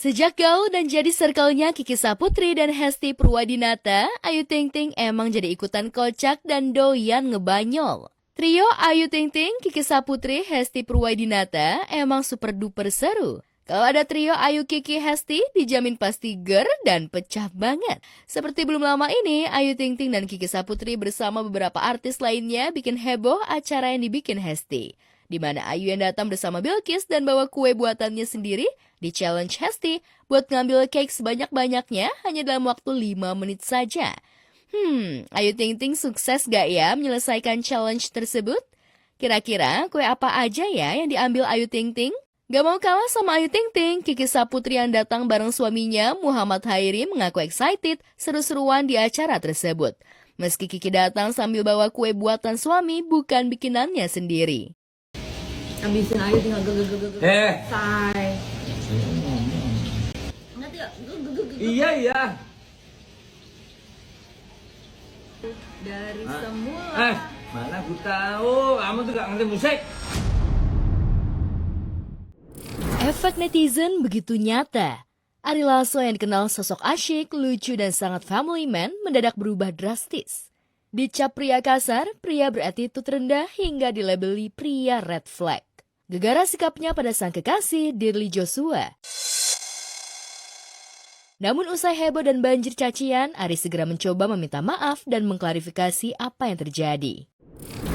Sejak gaul dan jadi circle-nya Kiki Saputri dan Hesti Purwadinata, Ayu Ting Ting emang jadi ikutan kocak dan doyan ngebanyol. Trio Ayu Ting Ting, Kiki Saputri, Hesti Purwadinata emang super duper seru. Kalau ada trio Ayu Kiki Hesti, dijamin pasti ger dan pecah banget. Seperti belum lama ini, Ayu Ting Ting dan Kiki Saputri bersama beberapa artis lainnya bikin heboh acara yang dibikin Hesti, di mana Ayu yang datang bersama Bilkis dan bawa kue buatannya sendiri di challenge Hesti buat ngambil cake sebanyak-banyaknya hanya dalam waktu 5 menit saja. Ayu Ting Ting sukses gak ya menyelesaikan challenge tersebut? Kira-kira kue apa aja ya yang diambil Ayu Ting Ting? Gak mau kalah sama Ayu Ting Ting, Kiki Saputri yang datang bareng suaminya Muhammad Hairi mengaku excited seru-seruan di acara tersebut. Meski Kiki datang sambil bawa kue buatan suami, bukan bikinannya sendiri. Habisin aja tinggal gege. Say. Ngerti gak? Iya. Dari semula. Mana aku tahu, kamu tuh gak ngerti musik. Efek netizen begitu nyata. Ari Lasso yang dikenal sosok asyik, lucu, dan sangat family man mendadak berubah drastis. Dicap pria kasar, pria beratitude rendah, hingga dilabeli pria red flag. Gegara sikapnya pada sang kekasih, Dirli Joshua. Namun usai heboh dan banjir cacian, Ari segera mencoba meminta maaf dan mengklarifikasi apa yang terjadi.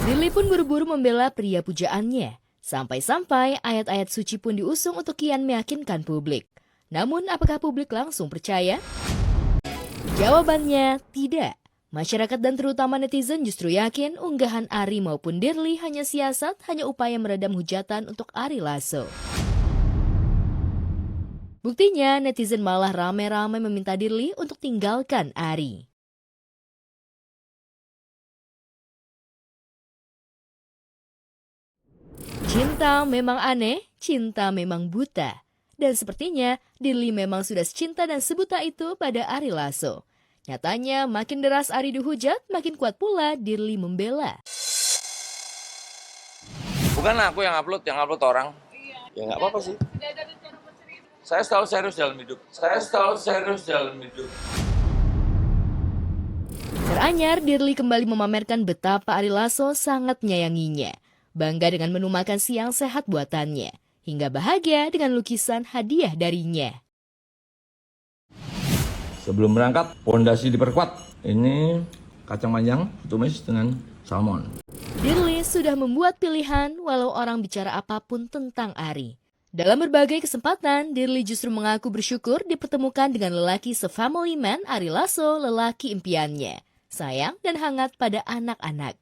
Dirli pun buru-buru membela pria pujaannya. Sampai-sampai ayat-ayat suci pun diusung untuk kian meyakinkan publik. Namun apakah publik langsung percaya? Jawabannya tidak. Masyarakat dan terutama netizen justru yakin unggahan Ari maupun Dirli hanya siasat, hanya upaya meredam hujatan untuk Ari Lasso. Buktinya, netizen malah ramai-ramai meminta Dirli untuk tinggalkan Ari. Cinta memang aneh, cinta memang buta. Dan sepertinya Dirli memang sudah cinta dan sebuta itu pada Ari Lasso. Nyatanya makin deras Ari dihujat, makin kuat pula Dirli membela. Bukan aku yang upload orang. Ya nggak apa-apa sih. Saya selalu serius dalam hidup. Teranyar, Dirli kembali memamerkan betapa Ari Lasso sangat menyayanginya. Bangga dengan menu makan siang sehat buatannya, hingga bahagia dengan lukisan hadiah darinya. Sebelum berangkat, pondasi diperkuat. Ini kacang panjang tumis dengan salmon. Dirli sudah membuat pilihan walau orang bicara apapun tentang Ari. Dalam berbagai kesempatan, Dirli justru mengaku bersyukur dipertemukan dengan lelaki se-family man Ari Lasso, lelaki impiannya. Sayang dan hangat pada anak-anak.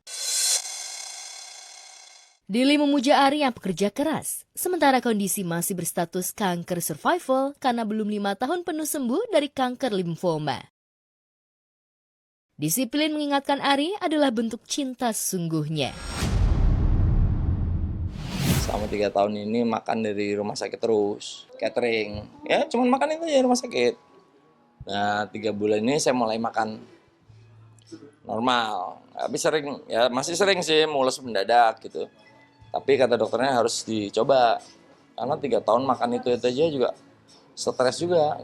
Dirli memuja Ari yang pekerja keras, sementara kondisi masih berstatus kanker survival karena belum 5 tahun penuh sembuh dari kanker limfoma. Disiplin mengingatkan Ari adalah bentuk cinta sesungguhnya. Selama 3 tahun ini makan dari rumah sakit terus, catering. Ya cuman makan itu aja rumah sakit. Nah 3 bulan ini saya mulai makan normal. Tapi masih sering sih mules mendadak gitu. Tapi kata dokternya harus dicoba, karena 3 tahun makan itu aja juga stres juga.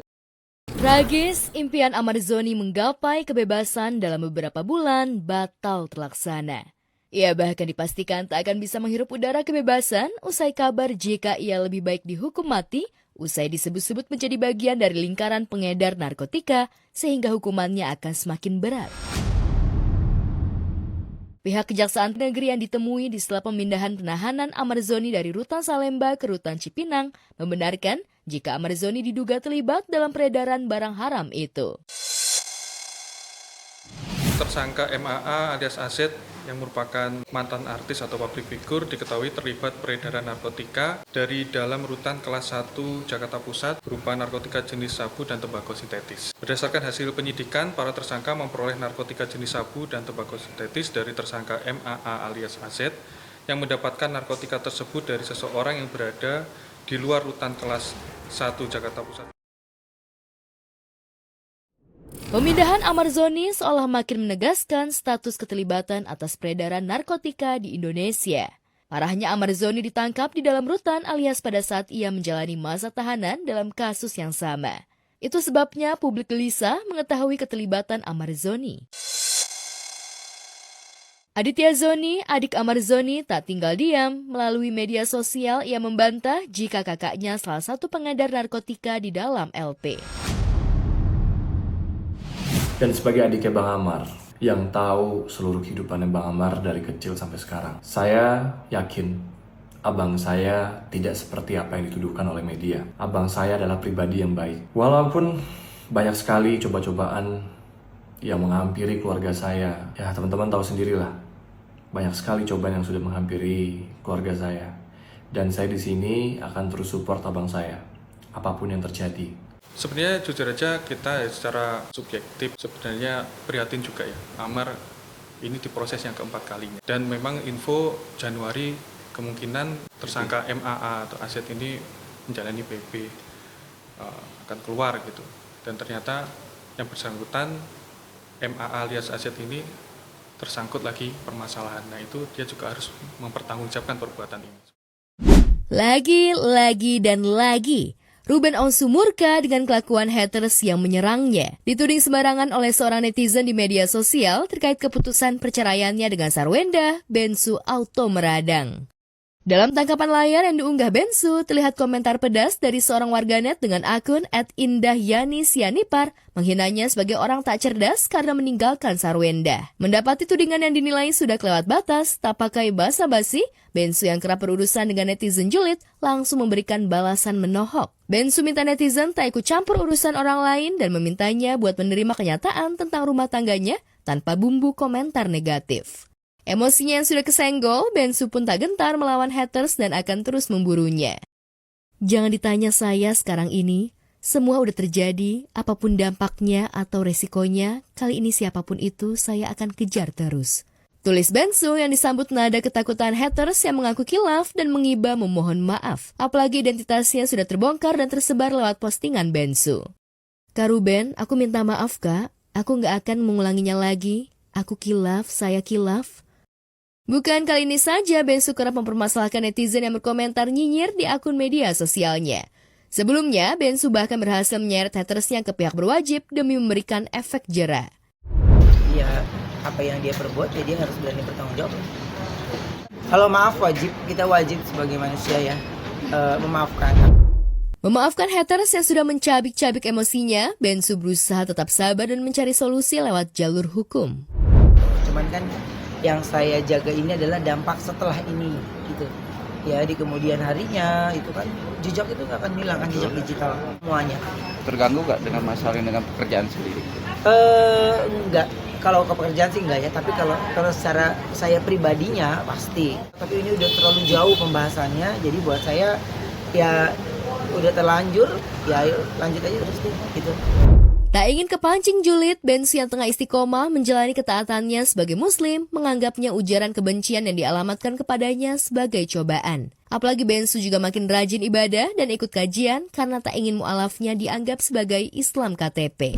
Tragis, impian Amarzoni menggapai kebebasan dalam beberapa bulan batal terlaksana. Ia bahkan dipastikan tak akan bisa menghirup udara kebebasan usai kabar jika ia lebih baik dihukum mati, usai disebut-sebut menjadi bagian dari lingkaran pengedar narkotika, sehingga hukumannya akan semakin berat. Pihak Kejaksaan Negeri yang ditemui di setelah pemindahan penahanan Amarzoni dari Rutan Salemba ke Rutan Cipinang membenarkan jika Amarzoni diduga terlibat dalam peredaran barang haram itu. Tersangka MAA alias Aset yang merupakan mantan artis atau public figure diketahui terlibat peredaran narkotika dari dalam rutan kelas 1 Jakarta Pusat berupa narkotika jenis sabu dan tembakau sintetis. Berdasarkan hasil penyidikan, para tersangka memperoleh narkotika jenis sabu dan tembakau sintetis dari tersangka MAA alias Aset yang mendapatkan narkotika tersebut dari seseorang yang berada di luar rutan kelas 1 Jakarta Pusat. Pemindahan Amarzoni seolah makin menegaskan status keterlibatan atas peredaran narkotika di Indonesia. Parahnya Amarzoni ditangkap di dalam rutan alias pada saat ia menjalani masa tahanan dalam kasus yang sama. Itu sebabnya publik gelisah mengetahui keterlibatan Amarzoni. Aditya Zoni, adik Amarzoni, tak tinggal diam. Melalui media sosial, ia membantah jika kakaknya salah satu pengedar narkotika di dalam LP. Dan sebagai adiknya Bang Amar, yang tahu seluruh kehidupannya Bang Amar dari kecil sampai sekarang, saya yakin abang saya tidak seperti apa yang dituduhkan oleh media. Abang saya adalah pribadi yang baik. Walaupun banyak sekali coba-cobaan yang menghampiri keluarga saya, ya teman-teman tahu sendirilah. Banyak sekali cobaan yang sudah menghampiri keluarga saya. Dan saya di sini akan terus support abang saya, apapun yang terjadi. Sebenarnya jujur aja kita secara subjektif sebenarnya prihatin juga ya. Amar ini diproses yang keempat kalinya. Dan memang info Januari kemungkinan tersangka MAA atau Aset ini menjalani PP akan keluar gitu. Dan ternyata yang bersangkutan MAA alias Aset ini tersangkut lagi permasalahan. Nah itu dia juga harus mempertanggungjawabkan perbuatan ini. Lagi dan lagi, Ruben Onsu murka dengan kelakuan haters yang menyerangnya. Dituding sembarangan oleh seorang netizen di media sosial terkait keputusan perceraiannya dengan Sarwenda, Bensu auto meradang. Dalam tangkapan layar yang diunggah Bensu, terlihat komentar pedas dari seorang warganet dengan akun @indahyani_sianipar menghinanya sebagai orang tak cerdas karena meninggalkan Sarwenda. Mendapati tudingan yang dinilai sudah kelewat batas, tak pakai basa-basi, Bensu yang kerap berurusan dengan netizen julid langsung memberikan balasan menohok. Bensu minta netizen tak ikut campur urusan orang lain dan memintanya buat menerima kenyataan tentang rumah tangganya tanpa bumbu komentar negatif. Emosinya yang sudah kesenggol, Bensu pun tak gentar melawan haters dan akan terus memburunya. Jangan ditanya saya sekarang ini, semua udah terjadi, apapun dampaknya atau resikonya, kali ini siapapun itu saya akan kejar terus. Tulis Bensu yang disambut nada ketakutan haters yang mengaku khilaf dan mengiba memohon maaf. Apalagi identitasnya sudah terbongkar dan tersebar lewat postingan Bensu. Kak Ruben, aku minta maaf kak, aku gak akan mengulanginya lagi. Aku khilaf, saya khilaf. Bukan kali ini saja Bensu kerap mempermasalahkan netizen yang berkomentar nyinyir di akun media sosialnya. Sebelumnya, Bensu bahkan berhasil menyeret hatersnya ke pihak berwajib demi memberikan efek jera. Ya, apa yang dia perbuat, ya dia harus berani bertanggung jawab. Kalau maaf wajib, kita wajib sebagai manusia ya, memaafkan. Memaafkan haters yang sudah mencabik-cabik emosinya, Bensu berusaha tetap sabar dan mencari solusi lewat jalur hukum. Cuman kan yang saya jaga ini adalah dampak setelah ini gitu ya, di kemudian harinya itu kan jejak itu nggak akan hilang kan, jejak digital semuanya. Terganggu nggak dengan masalah dengan pekerjaan sendiri? Enggak, kalau ke pekerjaan sih enggak ya, tapi kalau secara saya pribadinya pasti. Tapi ini udah terlalu jauh pembahasannya, jadi buat saya ya udah terlanjur, ya ayo lanjut aja terus deh gitu. Tak ingin kepancing julid, Bensu yang tengah istiqomah menjalani ketaatannya sebagai muslim menganggapnya ujaran kebencian yang dialamatkan kepadanya sebagai cobaan. Apalagi Bensu juga makin rajin ibadah dan ikut kajian karena tak ingin mu'alafnya dianggap sebagai Islam KTP.